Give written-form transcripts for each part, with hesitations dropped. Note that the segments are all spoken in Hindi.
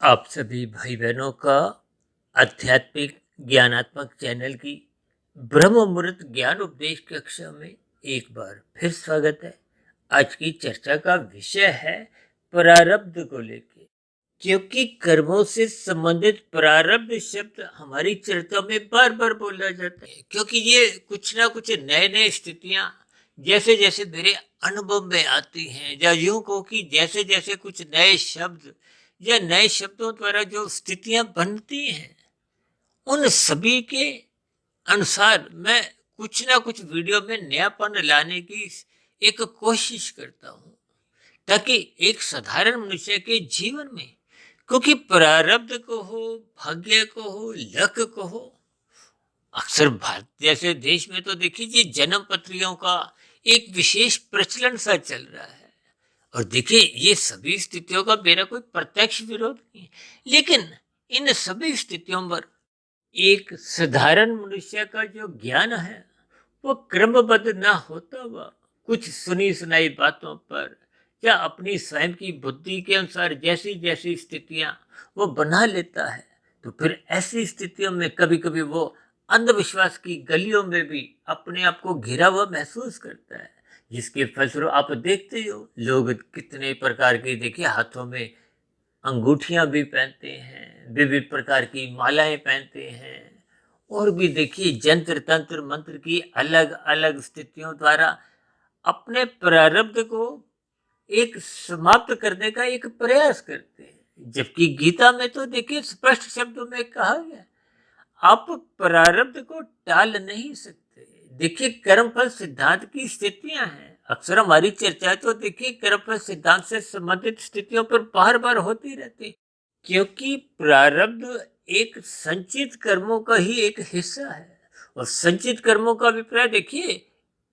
आप सभी भाई बहनों का आध्यात्मिक ज्ञानात्मक चैनल की ब्रह्म मुहूर्त ज्ञान उपदेश कक्षा में एक बार फिर स्वागत है। आज की चर्चा का विषय है प्रारब्ध को लेकर, क्योंकि कर्मों से संबंधित प्रारब्ध शब्द हमारी चर्चा में बार बार बोला जाता है, क्योंकि ये कुछ ना कुछ नए नए स्थितियां जैसे जैसे मेरे अनुभव में आती हैं, या यूं कहो कि जैसे जैसे कुछ नए शब्द या नए शब्दों द्वारा जो स्थितियां बनती हैं, उन सभी के अनुसार मैं कुछ ना कुछ वीडियो में नयापन लाने की एक कोशिश करता हूं, ताकि एक साधारण मनुष्य के जीवन में, क्योंकि प्रारब्ध को हो, भाग्य को हो, लक को हो, अक्सर भारत जैसे देश में तो देखिए जन्म पत्रियों का एक विशेष प्रचलन सा चल रहा है। और देखिए ये सभी स्थितियों का मेरा कोई प्रत्यक्ष विरोध नहीं है, लेकिन इन सभी स्थितियों पर एक साधारण मनुष्य का जो ज्ञान है वो क्रमबद्ध ना होता हुआ कुछ सुनी सुनाई बातों पर या अपनी स्वयं की बुद्धि के अनुसार जैसी जैसी स्थितियां वो बना लेता है, तो फिर ऐसी स्थितियों में कभी कभी वो अंधविश्वास की गलियों में भी अपने आप को घिरा हुआ महसूस करता है, जिसके फलस्वरूप आप देखते हो लोग कितने प्रकार के देखिए हाथों में अंगूठियां भी पहनते हैं, विविध प्रकार की मालाएं पहनते हैं, और भी देखिए जंत्र तंत्र मंत्र की अलग अलग स्थितियों द्वारा अपने प्रारब्ध को एक समाप्त करने का एक प्रयास करते हैं। जबकि गीता में तो देखिए स्पष्ट शब्दों में कहा गया, आप प्रारब्ध को टाल नहीं सकते। देखिए कर्मफल सिद्धांत की स्थितियां हैं, अक्सर हमारी चर्चा तो देखिए कर्मफल सिद्धांत से संबंधित स्थितियों पर बार बार होती रहती, क्योंकि प्रारब्ध एक संचित कर्मों का ही एक हिस्सा है। और संचित कर्मों का अभिप्राय देखिए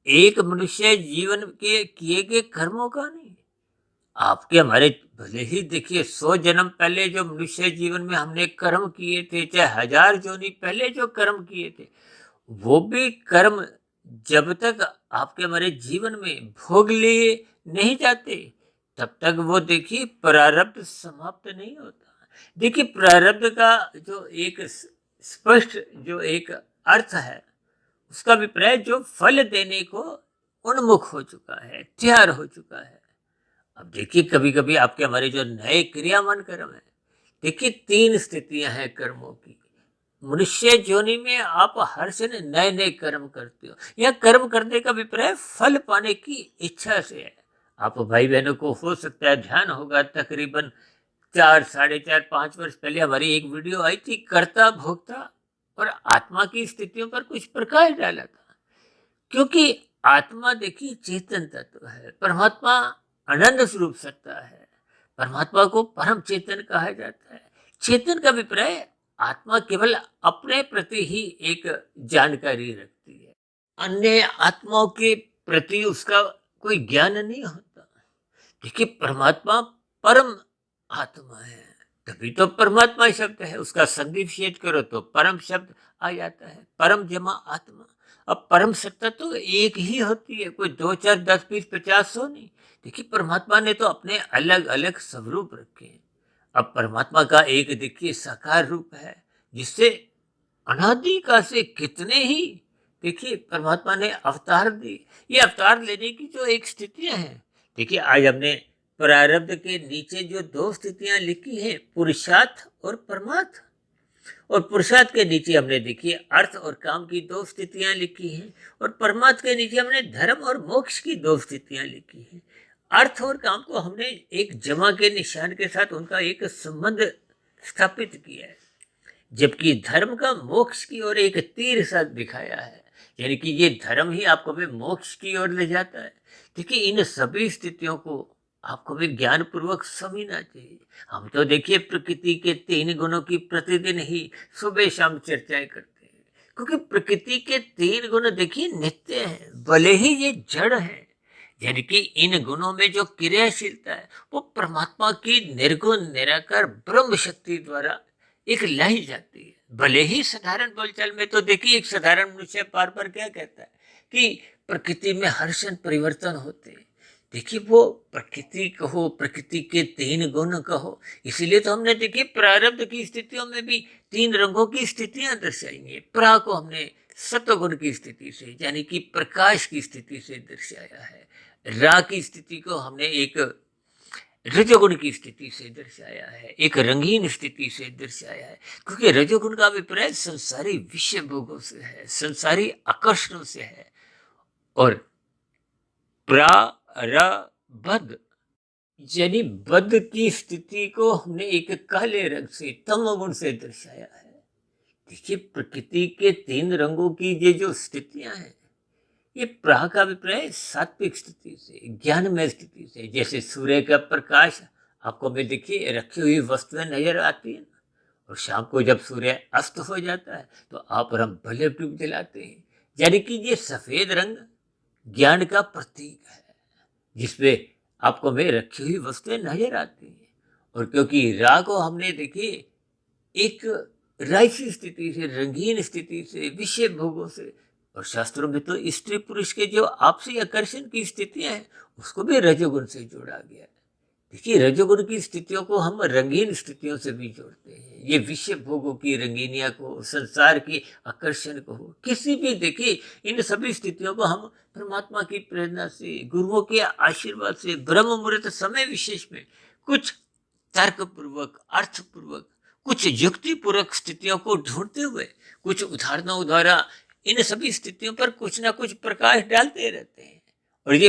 एक मनुष्य जीवन के किए गए कर्मों का नहीं, आपके हमारे भले ही देखिए 100 जन्म पहले जो मनुष्य जीवन में हमने कर्म किए थे, चाहे 1000 जोनी पहले जो कर्म किए थे, वो भी कर्म जब तक आपके हमारे जीवन में भोग लिए नहीं जाते तब तक वो देखिए प्रारब्ध समाप्त नहीं होता। देखिए प्रारब्ध का जो एक स्पष्ट जो एक अर्थ है, उसका अभिप्राय जो फल देने को उन्मुख हो चुका है, तैयार हो चुका है। अब देखिए कभी कभी आपके हमारे जो नए क्रियामान कर्म है, देखिए 3 स्थितियां हैं कर्मों की। मनुष्य योनि में आप हर समय नए नए कर्म करते हो, यह कर्म करने का अभिप्राय फल पाने की इच्छा से है। आप भाई बहनों को हो सकता है ध्यान होगा, तकरीबन 4, 4.5, 5 वर्ष पहले हमारी एक वीडियो आई थी, कर्ता भोक्ता और आत्मा की स्थितियों पर कुछ प्रकाश डाला था। क्योंकि आत्मा देखिए चेतन तत्व है, परमात्मा अनंत स्वरूप सत्ता है, परमात्मा को परम चेतन कहा जाता है। चेतन का अभिप्राय आत्मा केवल अपने प्रति ही एक जानकारी रखती है, अन्य आत्माओं के प्रति उसका कोई ज्ञान नहीं होता। देखिए परमात्मा परम आत्मा है, तभी तो परमात्मा शब्द है, उसका संधि विच्छेद करो तो परम शब्द आ जाता है, परम जमा आत्मा। अब परम सत्ता तो एक ही होती है, कोई 2, 4, 10, 20, 50, 100 नहीं। देखिए परमात्मा ने तो अपने अलग अलग स्वरूप रखे हैं। अब परमात्मा का एक देखिए साकार रूप है, जिससे अनादि का से कितने ही देखिए परमात्मा ने अवतार दिए। ये अवतार लेने की जो एक स्थितियां हैं, देखिए आज हमने प्रारब्ध के नीचे जो 2 स्थितियां लिखी हैं, पुरुषार्थ और परमार्थ, और पुरुषार्थ के नीचे हमने देखिए अर्थ और काम की 2 स्थितियां लिखी हैं, और परमार्थ के नीचे हमने धर्म और मोक्ष की 2 स्थितियां लिखी हैं। अर्थ और काम को हमने एक जमा के निशान के साथ उनका एक संबंध स्थापित किया है, जबकि धर्म का मोक्ष की ओर एक तीर सा दिखाया है, यानी कि ये धर्म ही आपको भी मोक्ष की ओर ले जाता है। देखिए इन सभी स्थितियों को आपको भी ज्ञान पूर्वक समझना चाहिए। हम तो देखिए प्रकृति के 3 गुणों की प्रतिदिन ही सुबह शाम चर्चाएं करते हैं, क्योंकि प्रकृति के 3 गुण देखिए नित्य हैं, भले ही ये जड़ है, यानी कि इन गुणों में जो क्रियाशीलता है वो परमात्मा की निर्गुण निराकार ब्रह्म शक्ति द्वारा एक लाई जाती है। भले ही साधारण बोलचाल में तो देखिए एक साधारण मनुष्य बार बार क्या कहता है कि प्रकृति में हर क्षण परिवर्तन होते हैं। देखिए वो प्रकृति कहो, प्रकृति के 3 गुण कहो, इसीलिए तो हमने देखिए प्रारब्ध की स्थितियों में भी 3 रंगों की स्थितियां दर्शाई हैं। प्रा को हमने सत्वगुण की स्थिति से यानी कि प्रकाश की स्थिति से दर्शाया है। रा की स्थिति को हमने एक रजोगुण की स्थिति से दर्शाया है, एक रंगीन स्थिति से दर्शाया है, क्योंकि रजोगुण का अभिप्राय संसारी विषय भोगों से है, संसारी आकर्षणों से है। और प्रारब्ध यानी बद्ध की स्थिति को हमने एक काले रंग से, तमोगुण से दर्शाया है। देखिए प्रकृति के 3 रंगों की ये जो स्थितियां हैं, ये प्राह का अभिप्राय सात्विक स्थिति से, ज्ञानमय स्थिति से। जैसे सूर्य का प्रकाश आपको में देखिए रखी हुई वस्तुएं नजर आती है ना, और शाम को जब सूर्य अस्त हो जाता है तो आप और हम भले ट्यूब जलाते हैं, यानी कि ये सफेद रंग ज्ञान का प्रतीक है, जिसपे आपको में रखी हुई वस्तुएं नजर आती हैं। और क्योंकि राह को हमने देखिए एक रायसी स्थिति से, रंगीन स्थिति से, विषय भोगों से, और शास्त्रों में तो स्त्री पुरुष के जो आपसी आकर्षण की स्थितियां हैं उसको भी रजोगुण से जोड़ा गया है। देखिए रजोगुण की स्थितियों को हम रंगीन स्थितियों से भी जोड़ते हैं। ये विषय भोगों की रंगीनिया को, संसार की आकर्षण को, किसी भी देखिए इन सभी स्थितियों को हम परमात्मा की प्रेरणा से, गुरुओं के आशीर्वाद से, ब्रह्म मुहूर्त समय विशेष में कुछ तर्क पूर्वक, अर्थ पूर्वक, कुछ युक्ति पूर्वक स्थितियों को ढूंढते हुए, कुछ उदाहरणों द्वारा इन सभी स्थितियों पर कुछ ना कुछ प्रकाश डालते रहते हैं। और ये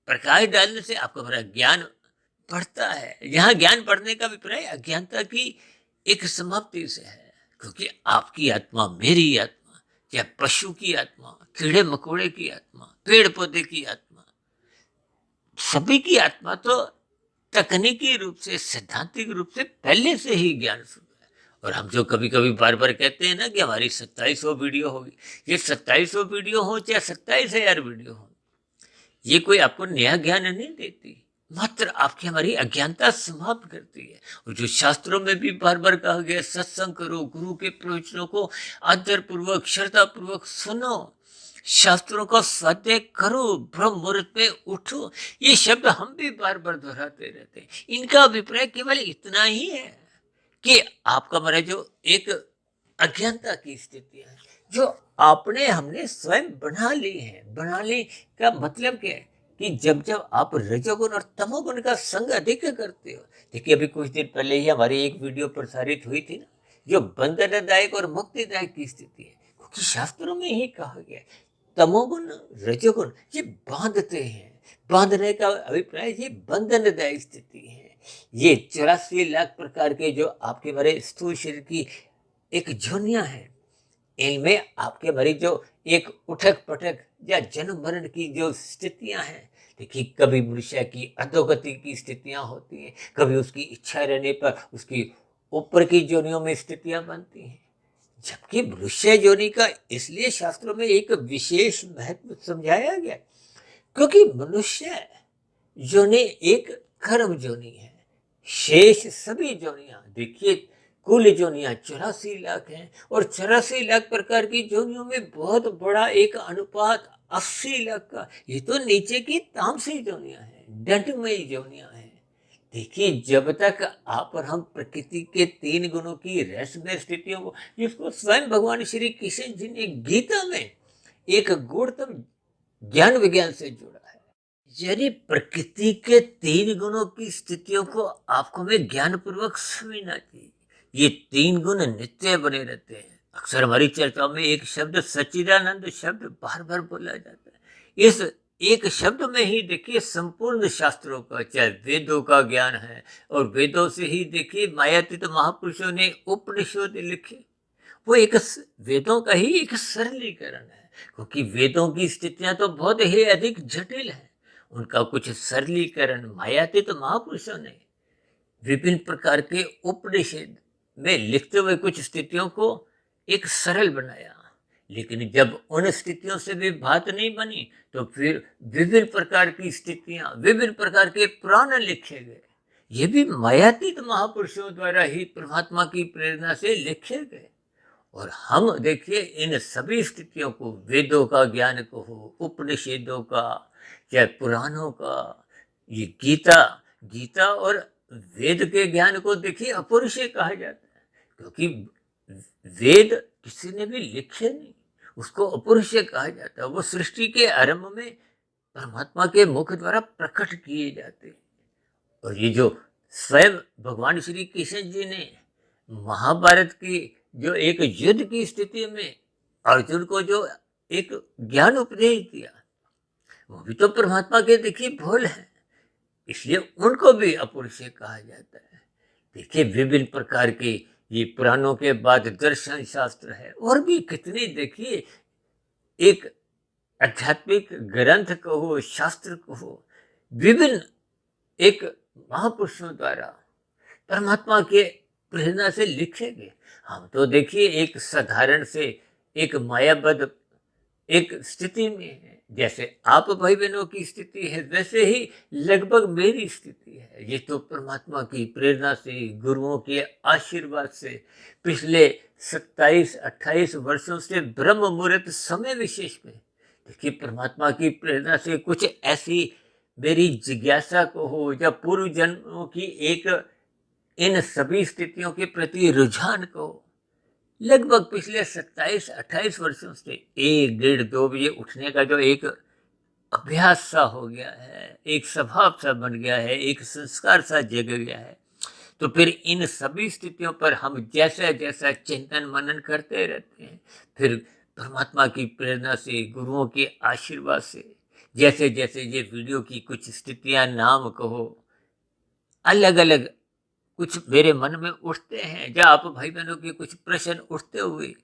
प्रकाश डालने से आपका हमारा ज्ञान बढ़ता है। यहाँ ज्ञान बढ़ने का अभिप्राय अज्ञानता की एक समाप्ति से है, क्योंकि आपकी आत्मा, मेरी आत्मा, या पशु की आत्मा, कीड़े मकोड़े की आत्मा, पेड़ पौधे की आत्मा, सभी की आत्मा तो तकनीकी रूप से, सैद्धांतिक रूप से पहले से ही ज्ञान शुरू है। और हम जो कभी कभी बार बार कहते हैं ना कि हमारी 2700 वीडियो होगी, ये 2700 वीडियो हो चाहे 27,000 वीडियो हो, ये कोई आपको नया ज्ञान नहीं देती, मात्र आपकी हमारी अज्ञानता समाप्त करती है। और जो शास्त्रों में भी बार बार कहा गया, सत्संग करो, गुरु के प्रवचनों को आदर पूर्वक, श्रद्धा पूर्वक सुनो, शास्त्रों का स्वाध्याय करो, ब्रह्म मुहूर्त में उठो, ये शब्द हम भी बार बार दोहराते रहते हैं। इनका अभिप्राय केवल इतना ही है कि आपका हमारा जो एक अज्ञानता की स्थिति है, जो आपने हमने स्वयं बना ली है, बनाने का मतलब क्या है कि जब जब आप रजोगुण और तमोगुण का संग अधिक करते हो। देखिए अभी कुछ दिन पहले ही हमारी एक वीडियो प्रसारित हुई थी ना, जो बंधनदायक और मुक्तिदायक की स्थिति है, क्योंकि शास्त्रों में ही कहा गया है तमोगुण रजोगुण ये बांधते हैं। बांधने का अभिप्राय ये बंधनदायक स्थिति है। ये 84 लाख प्रकार के जो आपके हमारे स्थूल शरीर की एक जोनियां हैं, इनमें आपके हमारी जो एक उठक पटक या जन्म मरण की जो स्थितियां हैं, देखिए कभी मनुष्य की अधोगति की स्थितियां होती हैं, कभी उसकी इच्छा रहने पर उसकी ऊपर की जोनियों में स्थितियां बनती हैं। जबकि मनुष्य जोनि का इसलिए शास्त्रों में एक विशेष महत्व समझाया गया, क्योंकि मनुष्य जोनि एक कर्म जोनि है। शेष सभी जोनियां देखिए, कुल जोनियां 84 लाख हैं, और 84 लाख प्रकार की जोनियों में बहुत बड़ा एक अनुपात 80 लाख का, ये तो नीचे की तामसी जोनियां हैं, दंडमयी जोनियां हैं। देखिए जब तक आप और हम प्रकृति के 3 गुणों की रहस्यमय स्थितियों को, जिसको स्वयं भगवान श्री कृष्ण जी ने गीता में एक गूढ़तम ज्ञान विज्ञान से जोड़ा है, यानी प्रकृति के 3 गुणों की स्थितियों को आपको में ज्ञान पूर्वक समझना चाहिए। ये 3 गुण नित्य बने रहते हैं। अक्सर हमारी चर्चाओं में एक शब्द सच्चिदानंद शब्द बार बार बोला जाता है। इस एक शब्द में ही देखिए संपूर्ण शास्त्रों का, चाहे वेदों का ज्ञान है, और वेदों से ही देखिए मायातीत महापुरुषों ने उपनिषद लिखे, वो एक वेदों का ही एक सरलीकरण है। क्योंकि वेदों की स्थितियां तो बहुत ही अधिक जटिल है, उनका कुछ सरलीकरण मायातीत महापुरुषों ने विभिन्न प्रकार के उपनिषद में लिखते हुए कुछ स्थितियों को एक सरल बनाया। लेकिन जब उन स्थितियों से भी बात नहीं बनी, तो फिर विभिन्न प्रकार की स्थितियां, विभिन्न प्रकार के पुराण लिखे गए। ये भी मायातीत महापुरुषों द्वारा ही परमात्मा की प्रेरणा से लिखे गए। और हम देखिए इन सभी स्थितियों को, वेदों का ज्ञान को हो, उपनिषदों का, चाहे पुराणों का, ये गीता गीता और वेद के ज्ञान को देखिए अपौरुषेय कहा जाता है, क्योंकि वेद किसी ने भी लिखे नहीं, उसको अपौरुषेय कहा जाता है। वो सृष्टि के आरंभ में परमात्मा के मुख द्वारा प्रकट किए जाते हैं। और ये जो स्वयं भगवान श्री कृष्ण जी ने महाभारत की जो एक युद्ध की स्थिति में अर्जुन को जो एक ज्ञान उपदेश दिया, वो भी तो परमात्मा के देखिए बोल है, इसलिए उनको भी अपौरुषेय कहा जाता है। देखिए विभिन्न प्रकार के ये पुराणों के बाद दर्शन शास्त्र है, और भी कितने देखिए एक आध्यात्मिक ग्रंथ कहो, शास्त्र कहो, विभिन्न एक महापुरुषों द्वारा परमात्मा के प्रेरणा से लिखे गए। हम तो देखिए एक साधारण से एक मायाबद्ध एक स्थिति में है, जैसे आप भाई बहनों की स्थिति है, वैसे ही लगभग मेरी स्थिति है। ये तो परमात्मा की प्रेरणा से, गुरुओं के आशीर्वाद से पिछले 27-28 वर्षों से ब्रह्म मुहूर्त समय विशेष में देखिए परमात्मा की प्रेरणा से कुछ ऐसी मेरी जिज्ञासा को हो, या पूर्व जन्मों की एक इन सभी स्थितियों के प्रति रुझान को लगभग पिछले 27-28 वर्षों से 1-1.5-2 बजे उठने का जो एक अभ्यास सा हो गया है, एक स्वभाव सा बन गया है, एक संस्कार सा जग गया है, तो फिर इन सभी स्थितियों पर हम जैसा जैसा चिंतन मनन करते रहते हैं, फिर परमात्मा की प्रेरणा से, गुरुओं के आशीर्वाद से जैसे जैसे ये वीडियो की कुछ स्थितियां नाम कहो अलग अलग कुछ मेरे मन में उठते हैं, या आप भाई बहनों के कुछ प्रश्न उठते हुए,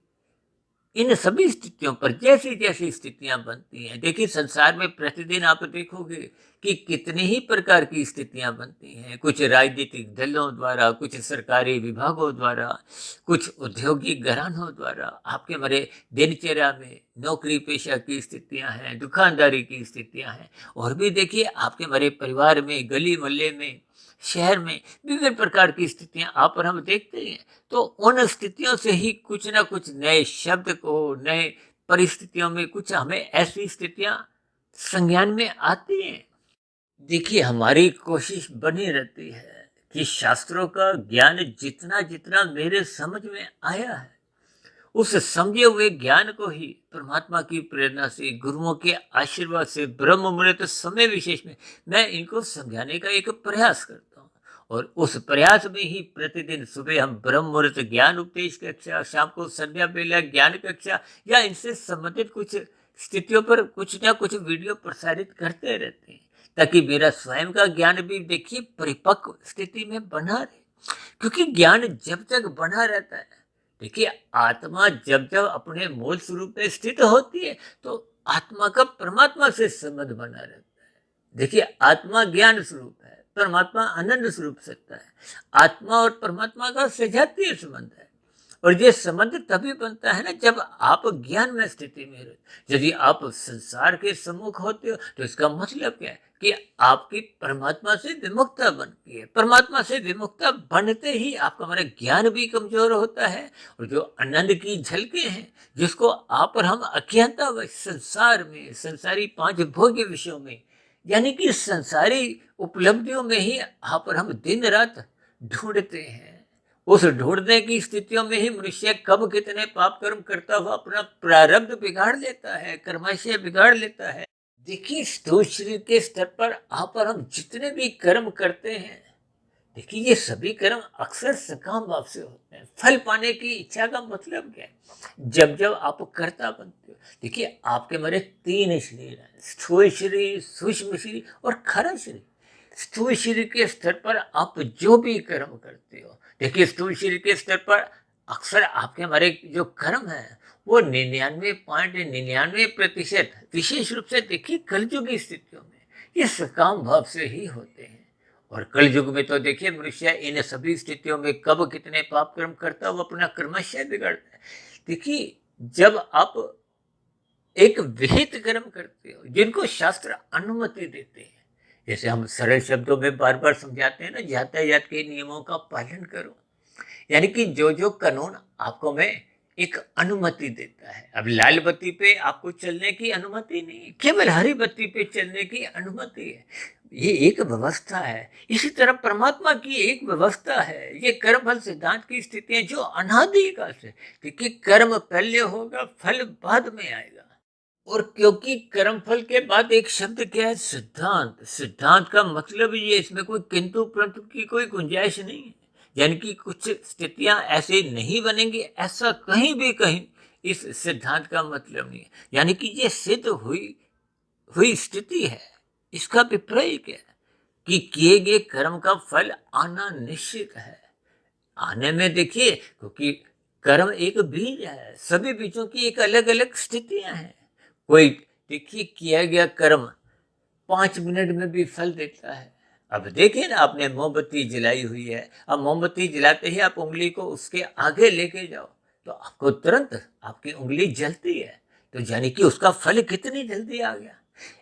इन सभी स्थितियों पर जैसी जैसी स्थितियां बनती हैं, देखिए संसार में प्रतिदिन आप देखोगे कि कितनी ही प्रकार की स्थितियां बनती हैं, कुछ राजनीतिक दलों द्वारा, कुछ सरकारी विभागों द्वारा, कुछ औद्योगिक घरानों द्वारा, आपके हमारे दिनचर्या में नौकरी पेशा की स्थितियां हैं, दुकानदारी की स्थितियां हैं, और भी देखिए आपके हमारे परिवार में, गली मोहल्ले में, शहर में विभिन्न प्रकार की स्थितियां आप और हम देखते हैं। तो उन स्थितियों से ही कुछ ना कुछ नए शब्द को, नए परिस्थितियों में कुछ हमें ऐसी स्थितियां संज्ञान में आती हैं। देखिए हमारी कोशिश बनी रहती है कि शास्त्रों का ज्ञान जितना जितना मेरे समझ में आया है, उस समझे हुए ज्ञान को ही परमात्मा की प्रेरणा से, गुरुओं के आशीर्वाद से, ब्रह्म मुहूर्त समय विशेष में मैं इनको समझाने का एक प्रयास करता हूँ। और उस प्रयास में ही प्रतिदिन सुबह हम ब्रह्म मुहूर्त ज्ञान उपदेश कक्षा, शाम को संध्या बेला ज्ञान कक्षा, या इनसे संबंधित कुछ स्थितियों पर कुछ ना कुछ वीडियो प्रसारित करते रहते हैं, ताकि मेरा स्वयं का ज्ञान भी देखिए परिपक्व स्थिति में बना रहे। क्योंकि ज्ञान जब तक बना रहता है, देखिए आत्मा जब जब अपने मूल स्वरूप में स्थित होती है, तो आत्मा का परमात्मा से संबंध बना रहता है। देखिए आत्मा ज्ञान स्वरूप है, परमात्मा आनंद स्वरूप सत्ता है। आत्मा और परमात्मा का सजातीय संबंध है, और ये संबंध तभी बनता है ना जब आप ज्ञान में स्थिति में रहते। यदि आप संसार के सम्मुख होते हो, तो इसका मतलब क्या है कि आपकी परमात्मा से विमुखता बनती है। परमात्मा से विमुखता बनते ही आपका हमारा ज्ञान भी कमजोर होता है, और जो आनंद की झलके हैं, जिसको आप और हम अज्ञानता संसार में, संसारी 5 भोग्य विषयों में, यानी कि संसारी उपलब्धियों में ही आप और हम दिन रात ढूंढते हैं। उस ढूंढने की स्थितियों में ही मनुष्य कब कितने पाप कर्म करता हुआ अपना प्रारब्ध बिगाड़ लेता है, कर्माशय बिगाड़ लेता है। देखिए स्थूल शरीर के स्तर पर आप और हम जितने भी कर्म करते हैं, देखिए ये सभी कर्म अक्सर सकाम भाव से होते हैं। फल पाने की इच्छा का मतलब क्या है? जब जब आप कर्ता बनते हो, देखिए आपके हमारे 3 शरीर हैं, स्थूल शरीर, सूक्ष्म शरीर और खरा शरीर। स्थूल शरीर के स्तर पर आप जो भी कर्म करते हो, देखिए स्थूल शरीर के स्तर पर अक्सर आपके हमारे जो कर्म है वो 99.99% विशेष रूप से देखिए कलयुग की स्थितियों में ये सकाम भाव से ही होते हैं। और कलयुग में तो देखिए मनुष्य इन सभी स्थितियों में कब कितने पाप कर्म करता वो अपना कर्माशय बिगाड़ता है। देखिए जब आप एक विहित कर्म करते हो, जिनको शास्त्र अनुमति देते हैं, जैसे हम सरल शब्दों में बार बार समझाते हैं ना, यातायात के नियमों का पालन करो, यानी कि जो जो कानून आपको मैं एक अनुमति देता है। अब लाल बत्ती पे आपको चलने की अनुमति नहीं है, केवल हरी बत्ती पे चलने की अनुमति है। ये एक व्यवस्था है। इसी तरह परमात्मा की एक व्यवस्था है। ये कर्म फल सिद्धांत की स्थितियां जो अनादि काल से, क्योंकि कर्म पहले होगा, फल बाद में आएगा। और क्योंकि कर्म फल के बाद एक शब्द क्या है, सिद्धांत। सिद्धांत का मतलब ये, इसमें कोई किंतु परंतु की कोई गुंजाइश नहीं है। यानी कि कुछ स्थितियां ऐसे नहीं बनेंगी, ऐसा कहीं भी कहीं इस सिद्धांत का मतलब नहीं है। यानी कि ये सिद्ध हुई हुई स्थिति है। इसका अभिप्राय क्या है कि किए गए कर्म का फल आना निश्चित है। आने में देखिए, क्योंकि कर्म एक बीज है, सभी बीजों की एक अलग अलग स्थितियां हैं। कोई देखिए किया गया कर्म 5 मिनट में भी फल देता है। अब देखिए ना, आपने मोमबत्ती जलाई हुई है, अब मोमबत्ती जलाते ही आप उंगली को उसके आगे लेके जाओ तो आपको तुरंत आपकी उंगली जलती है। तो यानी कि उसका फल कितनी जल्दी आ गया।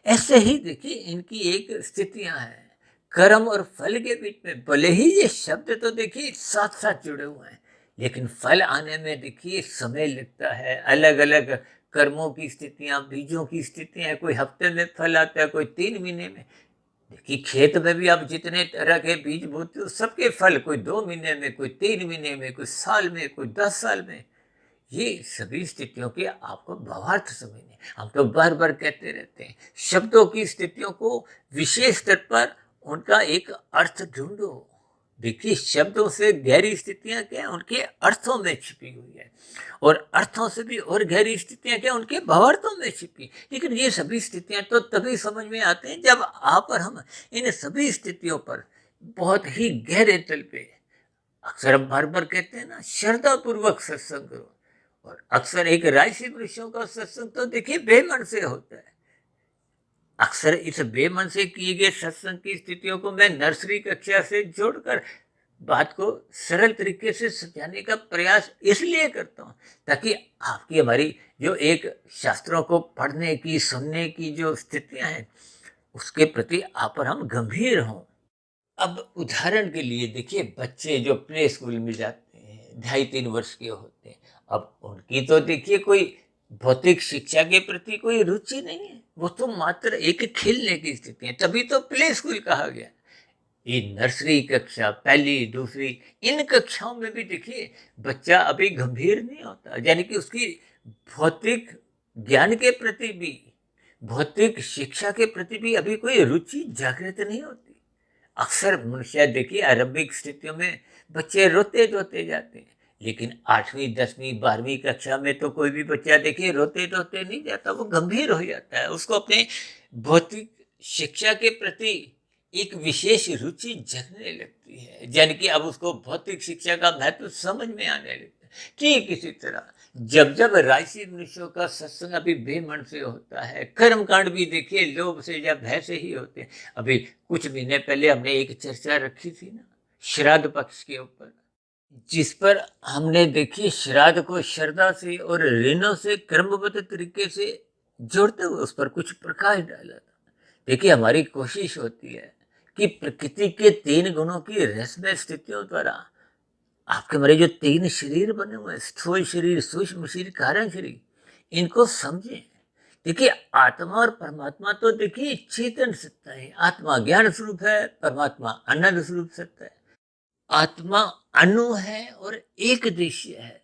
ऐसे ही देखिए इनकी एक स्थितियां हैं, कर्म और फल के बीच में। भले ही ये शब्द तो देखिए साथ साथ जुड़े हुए हैं, लेकिन फल आने में देखिए समय लगता है। अलग अलग कर्मों की स्थितियां, बीजों की स्थितियां, कोई हफ्ते में फल आता है, कोई 3 महीने में। देखिए खेत में भी आप जितने तरह के बीज बोते हो, सबके फल कोई 2 महीने में, कोई 3 महीने में, कोई साल में, कोई 10 साल में। ये सभी स्थितियों के आपको भावार्थ समझने, हम तो बार बार कहते रहते हैं, शब्दों की स्थितियों को विशेष स्तर पर उनका एक अर्थ ढूंढो। देखिए शब्दों से गहरी स्थितियां क्या है, उनके अर्थों में छिपी हुई है। और अर्थों से भी और गहरी स्थितियां क्या, उनके भावार्थों में छिपी। लेकिन ये सभी स्थितियां तो तभी समझ में आते हैं जब आप और हम इन सभी स्थितियों पर बहुत ही गहरे तल पे, अक्सर हम बार बार कहते हैं ना, श्रद्धा पूर्वक सत्संग करो। और अक्सर एक राशि वृक्षों का सत्संग तो देखिए बेमन से होता है। अक्सर इस बेमन से किए गए सत्संग की स्थितियों को मैं नर्सरी कक्षा से जोड़कर बात को सरल तरीके से समझाने का प्रयास इसलिए करता हूँ, ताकि आपकी हमारी जो एक शास्त्रों को पढ़ने की, सुनने की जो स्थितियां हैं, उसके प्रति आप और हम गंभीर हों। अब उदाहरण के लिए देखिए, बच्चे जो प्ले स्कूल में जाते हैं, 2.5-3 वर्ष के होते हैं, अब उनकी तो देखिए कोई भौतिक शिक्षा के प्रति कोई रुचि नहीं है। वो तो मात्र एक खेलने की स्थिति है, तभी तो प्ले स्कूल कहा गया। ये नर्सरी कक्षा, पहली, दूसरी, इन कक्षाओं में भी देखिए बच्चा अभी गंभीर नहीं होता। यानी कि उसकी भौतिक ज्ञान के प्रति भी, भौतिक शिक्षा के प्रति भी अभी कोई रुचि जागृत नहीं होती। अक्सर मनुष्य देखिए आरंभिक स्थितियों में बच्चे रोते धोते जाते हैं, लेकिन 8वीं 10वीं 12वीं कक्षा में तो कोई भी बच्चा देखिए रोते धोते नहीं जाता, वो गंभीर हो जाता है। उसको अपने भौतिक शिक्षा के प्रति एक विशेष रुचि जगने लगती है। यानी कि अब उसको भौतिक शिक्षा का महत्व समझ में आने लगता है। ठीक इसी तरह जब जब राशि मनुष्यों का सत्संग अभी बेमन से होता है, कर्मकांड भी देखिए लोभ से या भय से ही होते हैं। अभी कुछ महीने पहले हमने एक चर्चा रखी थी ना, श्राद्ध पक्ष के ऊपर, जिस पर हमने देखिए श्राद्ध को श्रद्धा से और ऋणों से क्रमबद्ध तरीके से जोड़ते हुए उस पर कुछ प्रकाश डाला था। देखिए हमारी कोशिश होती है कि प्रकृति के 3 गुणों की रहस्यमय स्थितियों द्वारा आपके हमारे जो 3 शरीर बने हुए हैं, स्थूल शरीर, सूक्ष्म शरीर, कारण शरीर, इनको समझें। देखिए आत्मा और परमात्मा तो देखिए चेतन सत्ता है। आत्मा ज्ञान स्वरूप है, परमात्मा आनंद स्वरूप सत्ता है। आत्मा अणु है और एक देशीय है।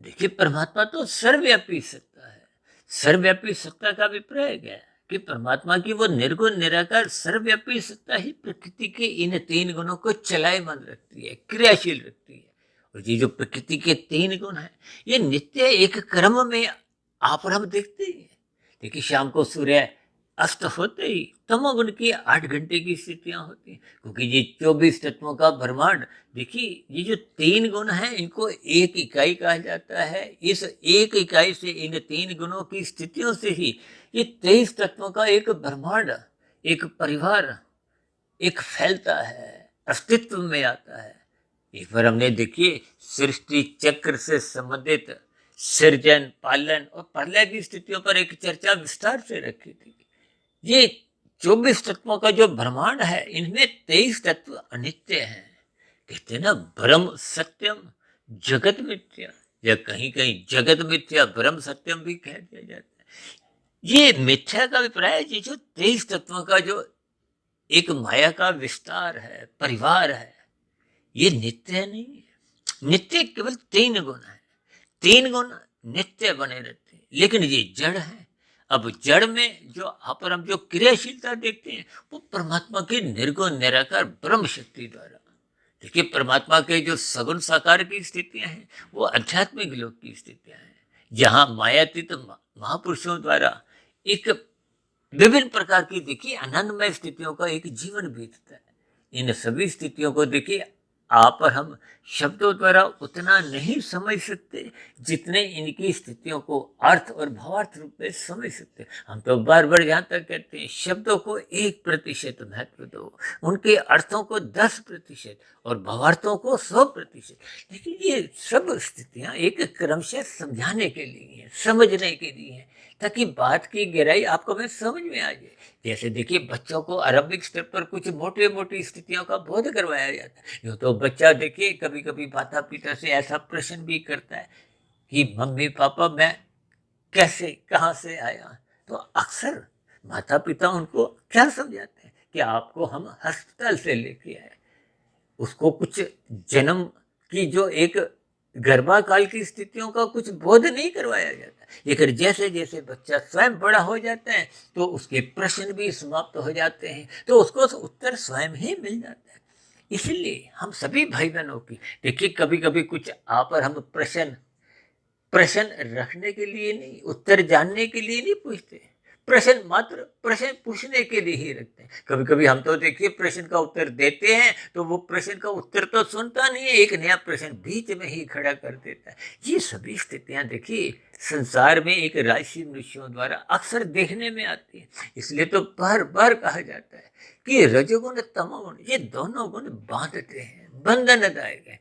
देखिए परमात्मा तो सर्वव्यापी सत्ता है। सर्वव्यापी सत्ता का अभिप्राय क्या है कि परमात्मा की वो निर्गुण निराकार सर्वव्यापी सत्ता ही प्रकृति के इन 3 गुणों को चलायमान रखती है, क्रियाशील रखती है। और ये जो प्रकृति के 3 गुण है, ये नित्य एक क्रम में आप और हम देखते ही हैं। देखिए शाम को सूर्य अस्त होते ही तमोगुण की 8 घंटे की स्थितियां होती हैं, क्योंकि ये 24 तत्वों का ब्रह्मांड। देखिए ये जो 3 गुण हैं, इनको एक इकाई कहा जाता है। इस एक इकाई से, इन 3 गुणों की स्थितियों से ही ये 23 तत्वों का एक ब्रह्मांड, एक परिवार, एक फैलता है, अस्तित्व में आता है। एक बार हमने देखिए सृष्टि चक्र से संबंधित सृजन, पालन और प्रलय की स्थितियों पर एक चर्चा विस्तार से रखी थी। ये 24 तत्वों का जो ब्रह्मांड है, इनमें 23 तत्व अनित्य हैं। कहते हैं ना, ब्रह्म सत्यम जगत मिथ्या, या कहीं कहीं जगत मिथ्या ब्रह्म सत्यम भी कह दिया जाता है। ये मिथ्या का अभिप्राय है, ये जो 23 तत्वों का जो एक माया का विस्तार है, परिवार है, ये नित्य नहीं है। नित्य केवल 3 गुण है, 3 गुण नित्य बने रहते हैं, लेकिन ये जड़ है। अब जड़ में जो पर हम जो क्रियाशीलता देखते हैं वो परमात्मा की निर्गुण निराकार ब्रह्म शक्ति द्वारा। देखिए परमात्मा के जो सगुण साकार की स्थितियां हैं वो आध्यात्मिक लोक की स्थितियां हैं, जहाँ मायातीत महापुरुषों द्वारा एक विभिन्न प्रकार की देखिए आनंदमय स्थितियों का एक जीवन बीतता है। इन सभी स्थितियों को देखिए आप और हम शब्दों द्वारा उतना नहीं समझ सकते जितने इनकी स्थितियों को अर्थ और भावार्थ रूप में समझ सकते। हम तो बार बार यहाँ तक कहते हैं शब्दों को 1% महत्व दो, उनके अर्थों को 10% और भावार्थों को 100%। लेकिन ये सब स्थितियाँ एक क्रमशः समझाने के लिए हैं, समझने के लिए हैं, ताकि बात की गहराई आपको में समझ में आ जाए। जैसे देखिए बच्चों को आरंभिक स्तर पर कुछ मोटे मोटी स्थितियों का बोध करवाया जाता है। यूँ तो बच्चा देखिए कभी कभी माता पिता से ऐसा प्रश्न भी करता है कि मम्मी पापा मैं कैसे कहाँ से आया, तो अक्सर माता पिता उनको क्या समझाते हैं कि आपको हम अस्पताल से लेके आए। उसको कुछ जन्म की जो एक गर्भाकाल की स्थितियों का कुछ बोध नहीं करवाया जाता, लेकिन जैसे जैसे बच्चा स्वयं बड़ा हो जाता है तो उसके प्रश्न भी समाप्त हो जाते हैं, तो उसको उत्तर स्वयं ही मिल जाता है। इसलिए हम सभी भाई बहनों की देखिए कभी कभी कुछ आप और हम प्रश्न प्रश्न रखने के लिए नहीं, उत्तर जानने के लिए नहीं पूछते, प्रश्न मात्र प्रश्न पूछने के लिए ही रखते हैं। कभी कभी हम तो देखिए प्रश्न का उत्तर देते हैं तो वो प्रश्न का उत्तर तो सुनता नहीं है, एक नया प्रश्न बीच में ही खड़ा कर देता है। ये सभी स्थितियां देखिए संसार में एक राशि मनुष्यों द्वारा अक्सर देखने में आती है। इसलिए तो बार बार कहा जाता है कि रजोगुण तमोगुण ये दोनों गुण बांधते हैं, बंधनदायक है,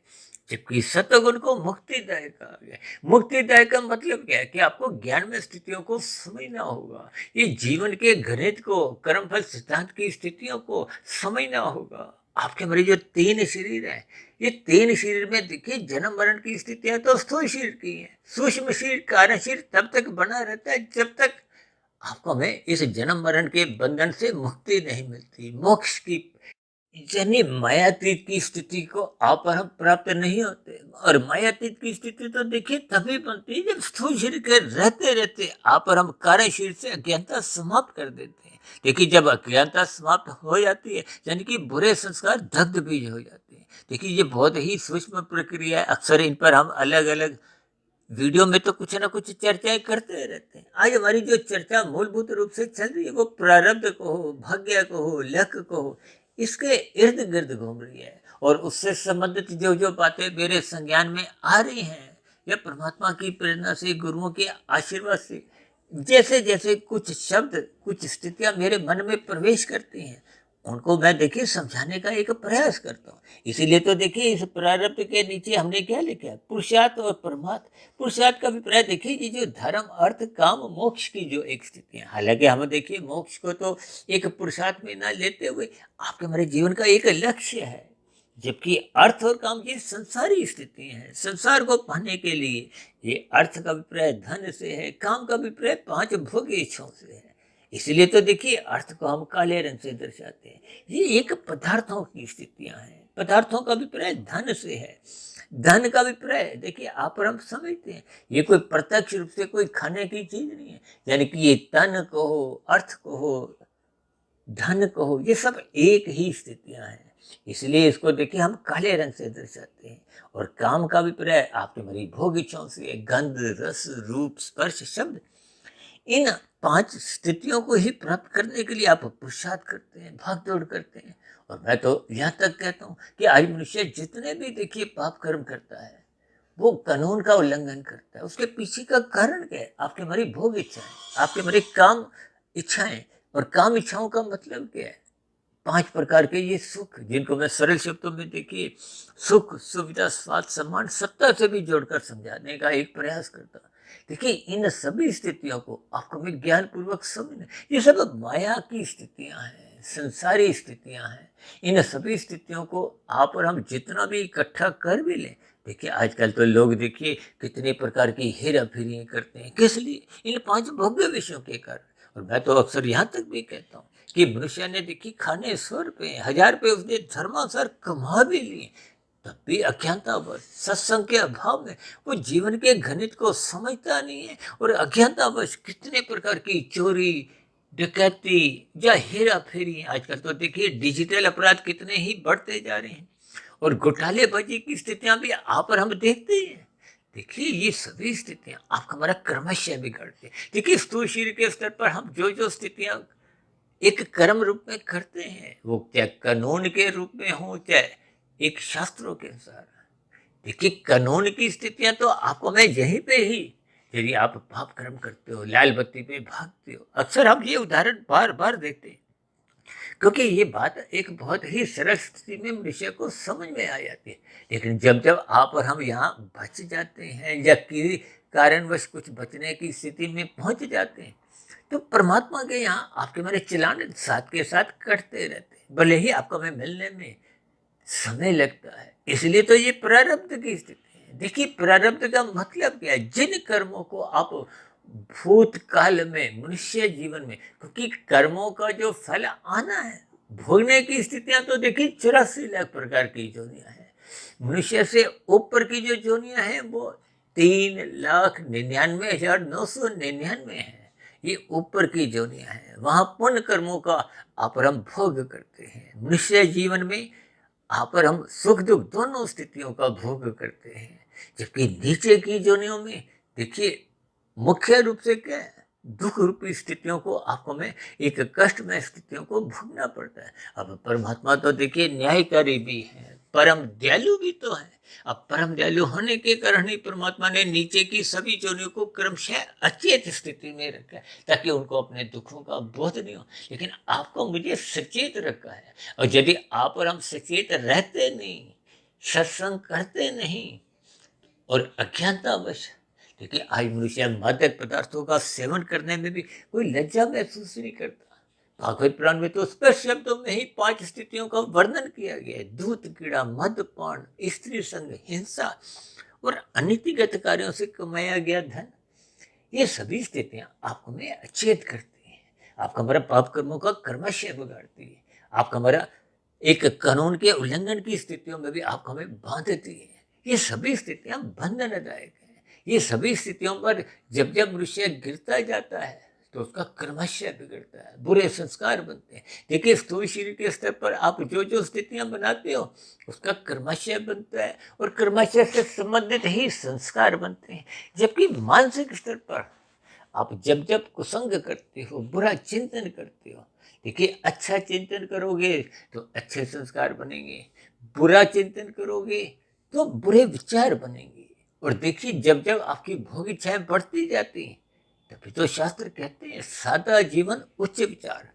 जबकि सतगुण को मुक्तिदायक कहा गया। मुक्तिदायक का मतलब क्या है कि आपको ज्ञान में स्थितियों को समझना होगा, ये जीवन के गणित को, कर्मफल सिद्धांत की स्थितियों को समझना होगा। आपके हमारे जो 3 शरीर है, ये 3 शरीर में देखिए जन्म मरण की स्थितियां तो स्थूल शरीर की हैं, सूक्ष्म शरीर कारण शरीर तब तक बना रहता है जब तक आपको हमें इस जन्म मरण के बंधन से मुक्ति नहीं मिलती, मोक्ष की यानी मायातीत की स्थिति को आप और हम प्राप्त नहीं होते। और मायातीत की स्थिति तो देखिए तभी बनती है जब स्थूल शरीर के रहते रहते आप और हम कार्य शरीर से अज्ञानता समाप्त कर देते हैं। देखिए जब अज्ञानता समाप्त हो जाती है यानी कि बुरे संस्कार दग्ध बीज हो जाते हैं। देखिए ये बहुत ही सूक्ष्म प्रक्रिया है, अक्सर इन पर हम अलग अलग वीडियो में तो कुछ ना कुछ चर्चाएं करते रहते हैं। आज हमारी जो चर्चा मूलभूत रूप से चल रही है वो प्रारब्ध को हो, भाग्य को हो, लक को हो, इसके इर्द गिर्द घूम रही है। और उससे संबंधित जो जो बातें मेरे संज्ञान में आ रही हैं या परमात्मा की प्रेरणा से, गुरुओं के आशीर्वाद से जैसे जैसे कुछ शब्द, कुछ स्थितियां मेरे मन में प्रवेश करती हैं, उनको मैं देखिए समझाने का एक प्रयास करता हूँ। इसीलिए तो देखिए इस प्रारब्ध के नीचे हमने क्या लिखा है, पुरुषार्थ और परमार्थ। पुरुषार्थ का अभिप्राय देखिए ये जो धर्म अर्थ काम मोक्ष की जो एक स्थिति है। हालांकि हम देखिए मोक्ष को तो एक पुरुषार्थ में ना लेते हुए आपके हमारे जीवन का एक लक्ष्य है, जबकि अर्थ और काम ये संसारी स्थिति है। संसार को पाने के लिए ये अर्थ का अभिप्राय धन से है, काम का अभिप्राय 5 भोग इच्छाओं से है। इसलिए तो देखिए अर्थ को हम काले रंग से दर्शाते हैं। ये एक पदार्थों की स्थितियां हैं, पदार्थों का अभिप्राय धन से है। धन का अभिप्राय देखिए आप और हम समझते हैं ये कोई प्रत्यक्ष रूप से कोई खाने की चीज नहीं है, यानी कि ये तन को हो, अर्थ को हो, धन को हो, ये सब एक ही स्थितियां हैं। इसलिए इसको देखिए हम काले रंग से दर्शाते हैं। और काम का अभिप्राय आपके हमारी भोग इच्छाओं से, गंध, रस, रूप, स्पर्श, शब्द, इन 5 स्थितियों को ही प्राप्त करने के लिए आप पुरुषार्थ करते हैं, भाग दौड़ करते हैं। और मैं तो यहाँ तक कहता हूँ कि आज मनुष्य जितने भी देखिए पाप कर्म करता है वो कानून का उल्लंघन करता है। उसके पीछे का कारण क्या है? आपके हमारी भोग इच्छाएं, आपके हमारी काम इच्छाएं। और काम इच्छाओं का मतलब क्या है? 5 प्रकार के ये सुख, जिनको मैं सरल शब्दों में देखिए सुख, सुविधा, स्वाद, सम्मान, सत्ता से भी जोड़कर समझाने का एक प्रयास करता। देखिए इन सभी स्थितियों को आपको मैं ज्ञान पूर्वक समझना, ये सब माया की स्थितियां हैं, संसारी स्थितियां हैं। इन सभी स्थितियों को आप और हम जितना भी इकट्ठा कर भी लें, देखिए आजकल तो लोग देखिए कितने प्रकार की हेरा फेरी करते हैं, किस लिए? इन 5 भोग्य विषयों के कारण। और मैं तो अक्सर यहाँ तक भी कहता हूँ कि मनुष्य ने देखी खाने 100 रुपये 1000 रुपये उसने धर्मानुसार कमा भी लिए, तब भी अज्ञानतावश सत्संग के अभाव में वो जीवन के गणित को समझता नहीं है और अज्ञानतावश कितने प्रकार की चोरी डकैती या हेरा फेरी, आजकल तो देखिए डिजिटल अपराध कितने ही बढ़ते जा रहे हैं और घोटालेबाजी की स्थितियां भी आप और हम देखते हैं। देखिए ये सभी स्थितियां आपका हमारा क्रमशः बिगाड़ती है। देखिए स्थूल शरीर के स्तर पर हम जो जो स्थितियां एक कर्म रूप में करते हैं, वो चाहे कानून के रूप में हो चाहे एक शास्त्रों के अनुसार, देखिए कानून की स्थितियां तो आपको मैं यहीं पे ही, यदि आप पाप कर्म करते हो लाल बत्ती पे भागते हो, अक्सर हम ये उदाहरण बार बार देखते हैं क्योंकि ये बात एक बहुत ही सरल स्थिति में मनुष्य को समझ में आ जाती है। लेकिन जब जब आप और हम यहाँ बच जाते हैं या किसी कारणवश कुछ बचने की स्थिति में पहुंच जाते हैं, तो परमात्मा के यहाँ आपके मेरे चलाने साथ के साथ कटते रहते हैं, भले ही आपको हमें मिलने में समय लगता है। इसलिए तो ये प्रारब्ध की स्थिति है। देखिए प्रारब्ध का मतलब क्या है? जिन कर्मों को आप भूतकाल में मनुष्य जीवन में, क्योंकि कर्मों का जो फल आना है भोगने की स्थितियां तो देखिए 84 लाख प्रकार की जोनियां हैं। मनुष्य से ऊपर की जो जोनियां हैं वो 3,99,999 है। ये ऊपर की जोनियां हैं, वहां पुण्य कर्मों का आप और हम भोग करते हैं। मनुष्य जीवन में आप और हम सुख दुख दोनों स्थितियों का भोग करते हैं, जबकि नीचे की जोनियों में देखिए मुख्य रूप से क्या है? दुख रूपी स्थितियों को आपको में एक कष्टमय स्थितियों को भोगना पड़ता है। अब परमात्मा तो देखिए न्यायकारी भी है, परम दयालु भी तो है। अब परम दयालु होने के कारण ही परमात्मा ने नीचे की सभी जोनियों को क्रमशः अचेत स्थिति में रखा है ताकि उनको अपने दुखों का बोध नहीं हो। लेकिन आपको मुझे सचेत रखा है, और यदि आप और हम सचेत रहते नहीं, सत्संग करते नहीं और अज्ञानतावश, देखिए आज मनुष्य मादक पदार्थों का सेवन करने में भी कोई लज्जा महसूस नहीं करता। भागवत पुराण में तो स्पष्ट शब्दों में ही 5 स्थितियों का वर्णन किया गया है: दूध कीड़ा, मदपान, स्त्री संग, हिंसा और अनीतिगत कार्यों से कमाया गया धन। ये सभी स्थितियां आपको में अचेत करती हैं, आपका हमारा पाप कर्मों का क्रमशः बिगाड़ती है, आपका हमारा एक कानून के उल्लंघन की स्थितियों में भी आपको हमें बांधती है। ये सभी स्थितियां बंधनदायक है। ये सभी स्थितियों पर जब जब मनुष्य गिरता जाता है तो उसका क्रमशः बिगड़ता है, बुरे संस्कार बनते हैं। देखिए स्थूल शरीर के स्तर पर आप जो जो स्थितियां बनाते हो उसका क्रमशः बनता है और क्रमशः से संबंधित ही संस्कार बनते हैं। जबकि मानसिक स्तर पर आप जब जब कुसंग करते हो, बुरा चिंतन करते हो, देखिए अच्छा चिंतन करोगे तो अच्छे संस्कार बनेंगे, बुरा चिंतन करोगे तो बुरे विचार बनेंगे। और देखिए जब जब आपकी भोग इच्छाएं बढ़ती जाती हैं तभी तो शास्त्र कहते हैं सादा जीवन उच्च विचार।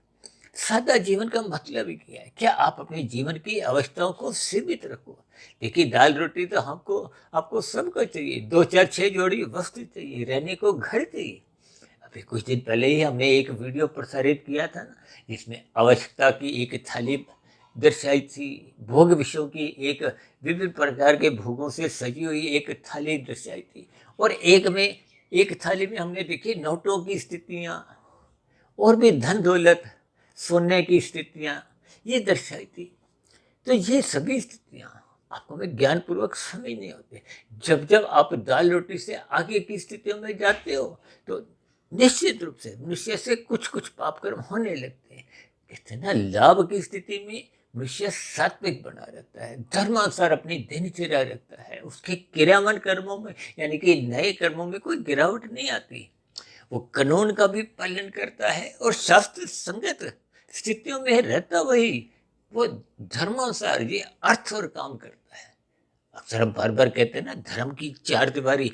सादा जीवन का मतलब ही क्या है? क्या आप अपने जीवन की अवस्थाओं को सीमित रखो। देखिए दाल रोटी तो हमको आपको सबको चाहिए, 2 4 6 जोड़ी वस्त्र चाहिए, रहने को घर चाहिए। अभी कुछ दिन पहले ही हमने एक वीडियो प्रसारित किया था ना, जिसमें आवश्यकता की एक थाली दर्शाई थी, भोग विषयों की एक विभिन्न प्रकार के भोगों से सजी हुई एक थाली दर्शाई थी, और एक थाली में हमने देखी नोटों की स्थितियां और भी धन दौलत सोने की स्थितियां ये दर्शाई थी। तो ये सभी स्थितियां आपको में ज्ञान पूर्वक समझनी होती है। जब जब आप दाल रोटी से आगे की स्थितियों में जाते हो तो निश्चित रूप से मनुष्य से कुछ कुछ पाप कर्म होने लगते हैं। इतना लाभ की स्थिति में मनुष्य सात्विक बना रहता है, धर्मानुसार अपनी दिनचर्या रखता है, उसके क्रियामान कर्मों में यानी कि नए कर्मों में कोई गिरावट नहीं आती। वो कानून का भी पालन करता है और शास्त्र संगत स्थितियों में रहता वही वो धर्मानुसार ये अर्थ और काम करता है। अक्सर हम बार बार कहते हैं ना, धर्म की 4 दीवारी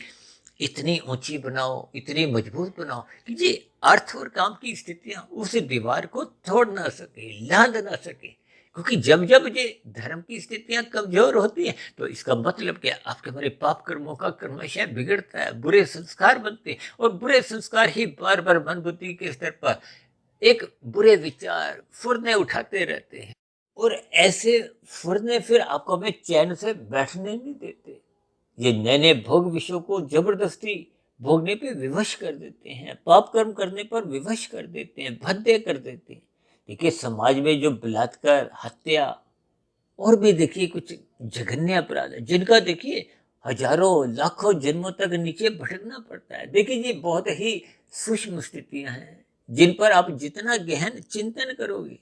इतनी ऊंची बनाओ, इतनी मजबूत बनाओ कि ये अर्थ और काम की स्थितियां उस दीवार को तोड़ ना सके, लांद ना सके। क्योंकि जब जब ये धर्म की स्थितियां कमजोर होती हैं तो इसका मतलब क्या, आपके हमारे पाप कर्मों का क्रमशः बिगड़ता है, बुरे संस्कार बनते हैं, और बुरे संस्कार ही बार बार मन बुद्धि के स्तर पर एक बुरे विचार फुरने उठाते रहते हैं, और ऐसे फुरने फिर आपको हमें चैन से बैठने नहीं देते। ये नए नए भोग विषयों को जबरदस्ती भोगने पे विवश कर देते हैं, पाप कर्म करने पर विवश कर देते हैं, भद्दे कर देते हैं। देखिए समाज में जो बलात्कार, हत्या और भी देखिए कुछ जघन्य अपराध है, जिनका देखिए हजारों लाखों जन्मों तक नीचे भटकना पड़ता है। देखिए ये बहुत ही सूक्ष्म स्थितियां हैं, जिन पर आप जितना गहन चिंतन करोगे।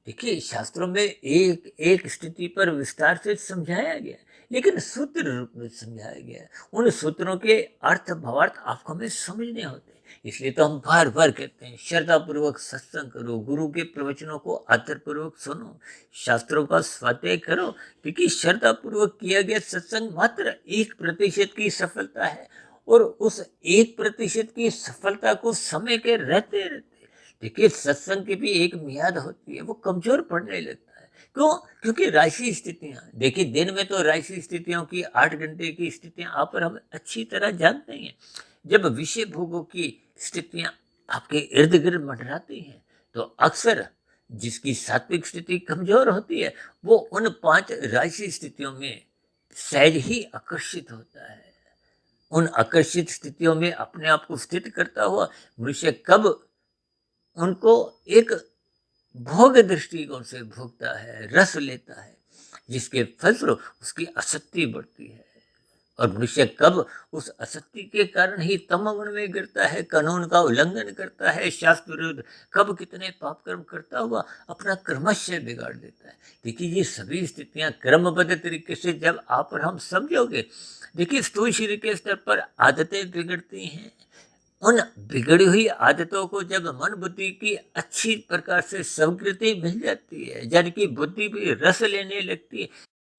देखिए शास्त्रों में एक एक स्थिति पर विस्तार से समझाया गया, लेकिन सूत्र रूप में समझाया गया है। उन सूत्रों के अर्थ भावार्थ आपको हमें समझने होते हैं। इसलिए तो हम बार बार कहते हैं श्रद्धा पूर्वक सत्संग करो, गुरु के प्रवचनों को आदर पूर्वक सुनो, शास्त्रों का स्वाध्याय करो, क्योंकि श्रद्धा पूर्वक किया गया सत्संग मात्र 1% की सफलता है, और उस 1% की सफलता को समय के रहते रहते देखिए सत्संग की भी एक मियाद होती है, वो कमजोर पड़ने लगता है। क्यों? क्योंकि राशि स्थितियां देखिए, दिन में तो राशि स्थितियों की 8 घंटे की स्थितियां आप और हम अच्छी तरह जानते हैं। जब विषय भोगों की स्थितियां आपके इर्द गिर्द मंडराती हैं, तो अक्सर जिसकी सात्विक स्थिति कमजोर होती है, वो उन 5 राशि स्थितियों में सहज ही आकर्षित होता है। उन आकर्षित स्थितियों में अपने आप को स्थित करता हुआ मनुष्य कब उनको एक भोग दृष्टिकोण से भोगता है, रस लेता है, जिसके फलस्वरूप उसकी आसक्ति बढ़ती है। और मनुष्य कब उस आसक्ति के कारण ही तमोगुण में गिरता है, कानून का उल्लंघन करता है, शास्त्र विरुद्ध कब कितने पाप कर्म करता हुआ अपना क्रमशः बिगाड़ देता है। देखिए ये सभी स्थितियां क्रमबद्ध तरीके से जब आप और हम समझोगे, देखिए स्थूल शरीर के स्तर पर आदतें बिगड़ती हैं। उन बिगड़ी हुई आदतों को जब मन बुद्धि की अच्छी प्रकार से स्वीकृति मिल जाती है, यानी कि बुद्धि भी रस लेने लगती है,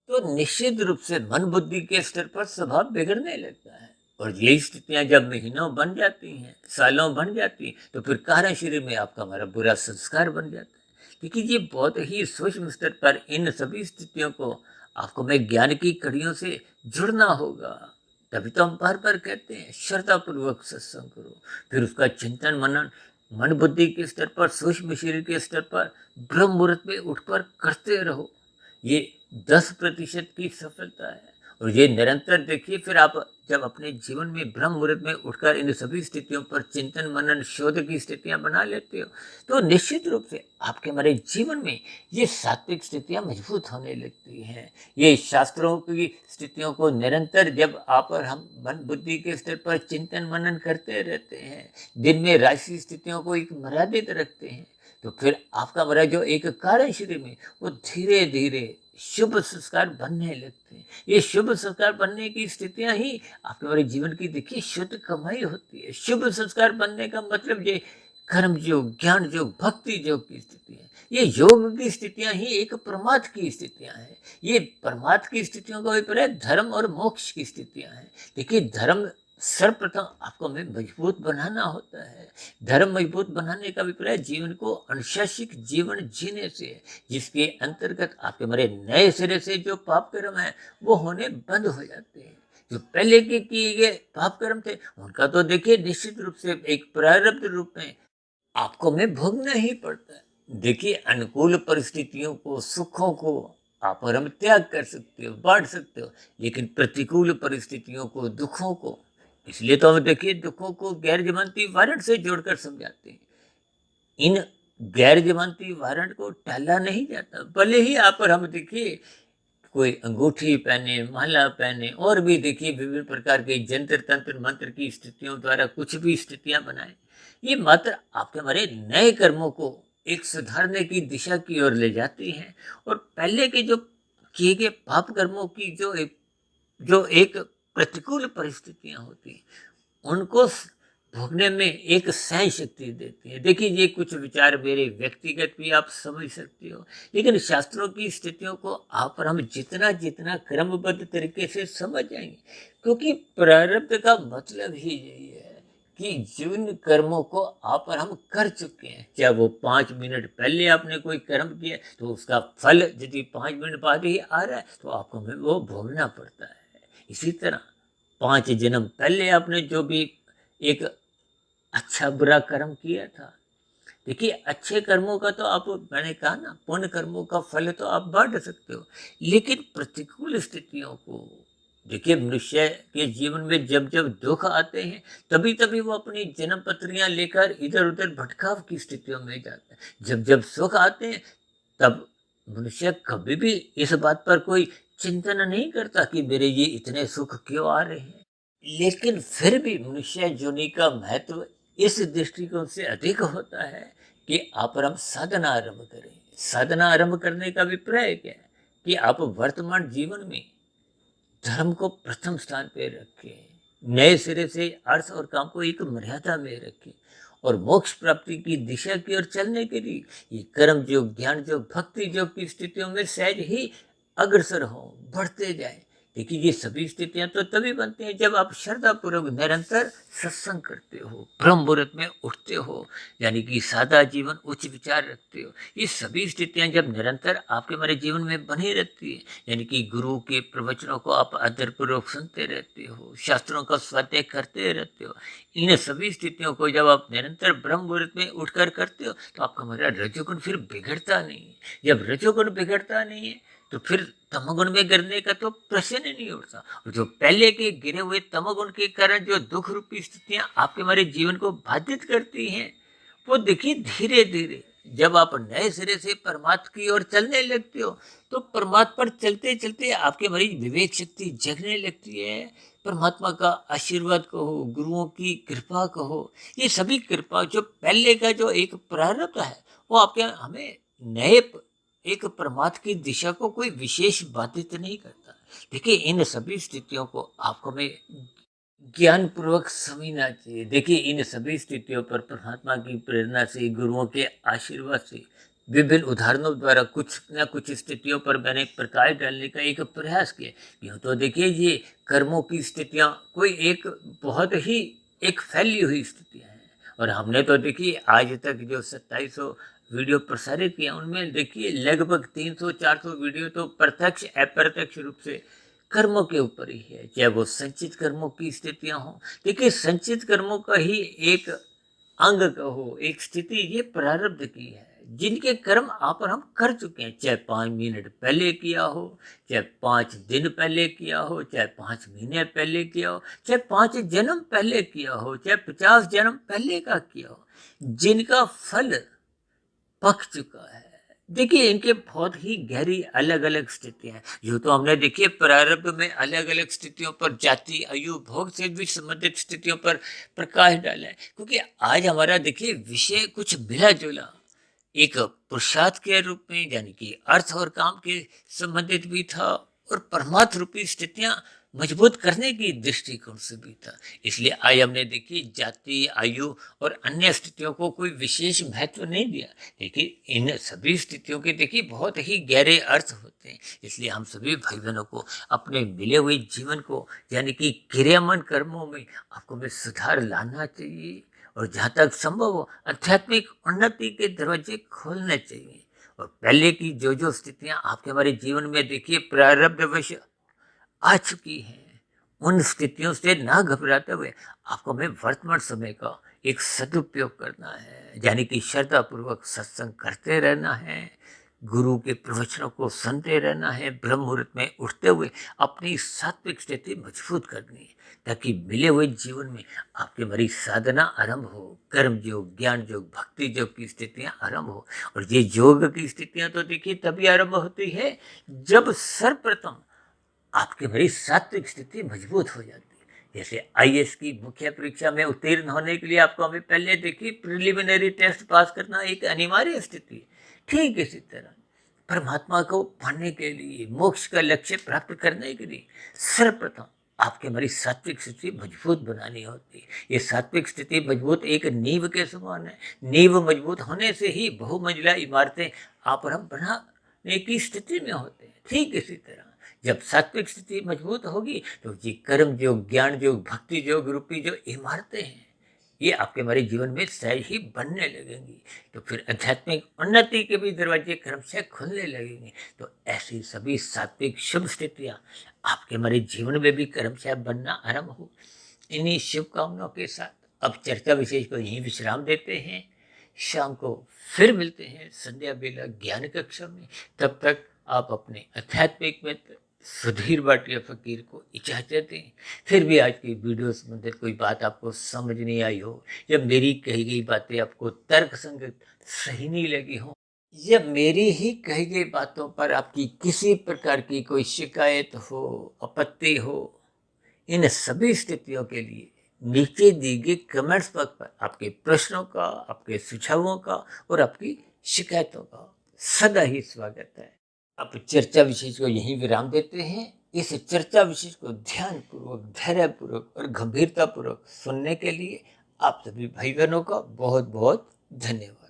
तो निश्चित रूप से मन बुद्धि के स्तर पर स्वभाव बिगड़ने लगता है। और यही स्थितियां जब महीनों बन जाती हैं, सालों बन जाती हैं, तो फिर कारण शरीर में आपका हमारा बुरा संस्कार बन जाता है। क्योंकि ये बहुत ही सूक्ष्म स्तर पर इन सभी स्थितियों को आपको में ज्ञान की कड़ियों से जुड़ना होगा। तभी तो हम बार बार कहते हैं श्रद्धा पूर्वक सत्संग करो, फिर उसका चिंतन मनन मन बुद्धि के स्तर पर, सूक्ष्म शरीर के स्तर पर ब्रह्म मुहूर्त में उठकर करते रहो। ये 10% की सफलता है। और ये निरंतर देखिए, फिर आप जब अपने जीवन में ब्रह्म मुहूर्त में उठकर इन सभी स्थितियों पर चिंतन मनन शोध की स्थितियां बना लेते हो, तो निश्चित रूप से आपके हमारे जीवन में ये सात्विक स्थितियां मजबूत होने लगती हैं। ये शास्त्रों की स्थितियों को निरंतर जब आप और हम मन बुद्धि के स्तर पर चिंतन मनन करते रहते हैं, दिन में राशि स्थितियों को एक मर्यादित रखते हैं, तो फिर आपका हमारा जो एक कारण शरीर में वो धीरे धीरे शुभ संस्कार बनने लगते हैं। ये शुभ संस्कार बनने की स्थितियां ही आपके हमारे जीवन की देखिए शुद्ध कमाई होती है। शुभ संस्कार बनने का मतलब ये कर्म योग, ज्ञान योग, भक्ति योग की स्थिति है। ये योग की स्थितियां ही एक परमार्थ की स्थितियां हैं। ये परमार्थ की स्थितियों का अभिप्राय धर्म और मोक्ष की स्थितियां हैं। देखिए धर्म सर्वप्रथम आपको हमें मजबूत बनाना होता है। धर्म मजबूत बनाने का अभिप्राय जीवन को अनुशासित जीवन जीने से है, जिसके अंतर्गत आपके हमारे नए सिरे से जो पाप कर्म है वो होने बंद हो जाते हैं। जो पहले के किए गए पाप कर्म थे, उनका तो देखिए निश्चित रूप से एक प्रारब्ध रूप में आपको में भोगना ही पड़ता है। देखिए अनुकूल परिस्थितियों को, सुखों को आप और हम त्याग कर सकते हो, बांट सकते हो, लेकिन प्रतिकूल परिस्थितियों को, दुखों को, इसलिए तो हम देखिए दुखों को गैर जमानती वारंट से जोड़कर समझाते हैं। इन गैर जमानती वारंट को टाला नहीं जाता, भले ही आप और हम देखिए कोई अंगूठी पहने, माला पहने, और भी देखिए विभिन्न प्रकार के जंत्र तंत्र मंत्र की स्थितियों द्वारा कुछ भी स्थितियां बनाए, ये मात्र आपके हमारे नए कर्मों को एक सुधारने की दिशा की ओर ले जाती हैं। और पहले के जो किए गए पाप कर्मों की जो एक प्रतिकूल परिस्थितियां होती हैं, उनको भोगने में एक सहन शक्ति देती है। देखिए ये कुछ विचार मेरे व्यक्तिगत भी आप समझ सकते हो, लेकिन शास्त्रों की स्थितियों को आप और हम जितना जितना क्रमबद्ध तरीके से समझ जाएंगे, क्योंकि प्रारब्ध का मतलब ही यही है कि जिन कर्मों को आप और हम कर चुके हैं, चाहे वो 5 मिनट पहले आपने कोई कर्म किया, तो उसका फल यदि 5 मिनट बाद ही आ रहा है, तो आपको हमें वो भोगना पड़ता है। इसी तरह 5 जन्म पहले आपने जो भी एक अच्छा बुरा कर्म किया था, देखिए अच्छे कर्मों का तो आप, मैंने कहा ना, पुण्य कर्मों का फल तो आप बांट सकते हो, लेकिन प्रतिकूल स्थितियों को, देखिए, मनुष्य के जीवन में जब जब दुख आते हैं, तभी तभी वो अपनी जन्म पत्रियां लेकर इधर उधर भटकाव की स्थितियों में जाता है। जब जब सुख आते हैं, तब मनुष्य कभी भी इस बात पर कोई चिंतन नहीं करता कि मेरे ये इतने सुख क्यों आ रहे हैं। लेकिन फिर भी मनुष्य योनि का महत्व इस दृष्टिकोण से अधिक होता है कि आप और हम साधना आरंभ करें। साधना आरंभ करने का अभिप्राय क्या है कि आप वर्तमान जीवन में धर्म को प्रथम स्थान पे रखें, नए सिरे से अर्थ और काम को एक मर्यादा में रखें और मोक्ष प्राप्ति की दिशा की ओर चलने के लिए ये कर्म योग, ज्ञान योग, भक्ति योग की स्थितियों में सहज ही अग्रसर हो, बढ़ते जाए। देखिए, ये सभी स्थितियां तो तभी बनती हैं जब आप श्रद्धापूर्वक निरंतर सत्संग करते हो, ब्रह्म मुहूर्त में उठते हो, यानी कि सादा जीवन, उच्च विचार रखते हो। ये सभी स्थितियां जब निरंतर आपके हमारे जीवन में बनी रहती है, यानी कि गुरु के प्रवचनों को आप आदरपूर्वक सुनते रहते हो, शास्त्रों का स्वाध्याय करते रहते हो, इन सभी स्थितियों को जब आप निरंतर ब्रह्म मुहूर्त में उठकर करते हो, तो आपका हमारा रजोगुण फिर बिगड़ता नहीं है। जब रजोगुण बिगड़ता नहीं है, तो फिर तमोगुण में गिरने का तो प्रश्न ही नहीं उठता। और जो पहले के गिरे हुए तमोगुण के कारण जो दुख रूपी स्थितियां आपके हमारे जीवन को बाधित करती हैं, वो देखिए धीरे धीरे जब आप नए सिरे से परमात्मा की ओर चलने लगते हो, तो परमात्मा पर चलते चलते आपके हमारी विवेक शक्ति जगने लगती है। परमात्मा का आशीर्वाद कहो, गुरुओं की कृपा कहो, ये सभी कृपा जो पहले का जो एक प्रारब्ध है, वो आपके हमें नए एक परमात्मा की दिशा को कोई विशेष बाधित नहीं करता। देखिए, इन सभी स्थितियों को आपको में ज्ञान पूर्वक समझना चाहिए। देखिए, इन सभी स्थितियों पर परमात्मा की प्रेरणा से, गुरुओं के आशीर्वाद से, विभिन्न उदाहरणों द्वारा कुछ न कुछ स्थितियों पर मैंने प्रकाश डालने का एक प्रयास किया। यूँ तो देखिए, ये कर्मों की स्थितियाँ कोई एक बहुत ही एक फैली हुई स्थितियाँ हैं, और हमने तो देखिए आज तक जो 2700 वीडियो प्रसारित किया, उनमें देखिए लगभग 300-400 वीडियो तो प्रत्यक्ष अप्रत्यक्ष रूप से कर्मों के ऊपर ही है, चाहे वो संचित कर्मों की स्थितियां हो। देखिए, संचित कर्मों का ही एक अंग कहो, एक स्थिति ये प्रारब्ध की है, जिनके कर्म आप और हम कर चुके हैं, चाहे 5 मिनट पहले किया हो, चाहे 5 दिन पहले किया हो, चाहे 5 महीने पहले किया हो, चाहे 5 जन्म पहले किया हो, चाहे 50 जन्म पहले का किया हो, जिनका फल पक चुका है। देखिए, इनके बहुत ही गहरी अलग अलग स्थितियां हैं। यूँ तो हमने देखिए प्रारब्ध में अलग अलग स्थितियों पर, जाति, आयु, भोग से भी संबंधित स्थितियों पर प्रकाश डाला है, क्योंकि आज हमारा देखिए विषय कुछ मिला जुला एक पुरुषार्थ के रूप में, यानी कि अर्थ और काम के संबंधित भी था, और परमार्थ रूपी स्थितियां मजबूत करने की दृष्टिकोण से भी था। इसलिए आज हमने देखी जाति, आयु और अन्य स्थितियों को कोई विशेष महत्व नहीं दिया, लेकिन इन सभी स्थितियों के देखिए बहुत ही गहरे अर्थ होते हैं। इसलिए हम सभी भाई बहनों को अपने मिले हुए जीवन को, यानी कि क्रियामान कर्मों में आपको में सुधार लाना चाहिए, और जहाँ तक संभव हो आध्यात्मिक उन्नति के दरवाजे खोलने चाहिए। और पहले की जो जो स्थितियां आपके हमारे जीवन में देखिए प्रारब्धवश आ चुकी हैं, उन स्थितियों से ना घबराते हुए आपको हमें वर्तमान समय का एक सदुपयोग करना है, यानी कि श्रद्धापूर्वक सत्संग करते रहना है, गुरु के प्रवचनों को सुनते रहना है, ब्रह्म मुहूर्त में उठते हुए अपनी सात्विक स्थिति मजबूत करनी है, ताकि मिले हुए जीवन में आपकी हमारी साधना आरंभ हो, कर्म योग, ज्ञान योग, भक्ति योग की स्थितियां आरंभ हो। और ये योग की स्थितियां तो देखिए तभी आरंभ होती है जब सर्वप्रथम आपकी भाई सात्विक स्थिति मजबूत हो जाती है। जैसे आईएएस की मुख्य परीक्षा में उत्तीर्ण होने के लिए आपको हमें पहले देखिए प्रिलिमिनरी टेस्ट पास करना एक अनिवार्य स्थिति है। ठीक इसी तरह परमात्मा को पाने के लिए, मोक्ष का लक्ष्य प्राप्त करने के लिए सर्वप्रथम आपके हमारी सात्विक स्थिति मजबूत बनानी होती है। ये सात्विक स्थिति मजबूत एक नींव के समान है। नींव मजबूत होने से ही बहुमंजिला इमारतें आप और हम बनाने की स्थिति में होते हैं। ठीक इसी तरह जब सात्विक स्थिति मजबूत होगी, तो ये कर्म योग, ज्ञान योग, भक्ति योग रूपी जो इमारतें हैं, ये आपके हमारे जीवन में सहज ही बनने लगेंगी। तो फिर आध्यात्मिक उन्नति के भी दरवाजे क्रमशः खुलने लगेंगे। तो ऐसी सभी सात्विक शुभ स्थितियां आपके हमारे जीवन में भी क्रमशः बनना आरंभ हो। इन्हीं शुभकामनाओं के साथ अब चर्चा विशेष को यहीं विश्राम देते हैं। शाम को फिर मिलते हैं संध्या बेला ज्ञान कक्षा में। तब तक आप अपने आध्यात्मिक मित्र सुधीर भाटिया फकीर को इजाज़त दें। फिर भी आज की वीडियो से संबंधित कोई बात आपको समझ नहीं आई हो, या मेरी कही गई बातें आपको तर्कसंगत सही नहीं लगी हो, या मेरी ही कही गई बातों पर आपकी किसी प्रकार की कोई शिकायत हो, आपत्ति हो, इन सभी स्थितियों के लिए नीचे दी गई कमेंट्स बॉक्स पर आपके प्रश्नों का, आपके सुझावों का और आपकी शिकायतों का सदा ही स्वागत है। अब चर्चा विशेष को यहीं विराम देते हैं। इस चर्चा विशेष को ध्यानपूर्वक, धैर्यपूर्वक और गंभीरतापूर्वक सुनने के लिए आप सभी भाई बहनों का बहुत बहुत धन्यवाद।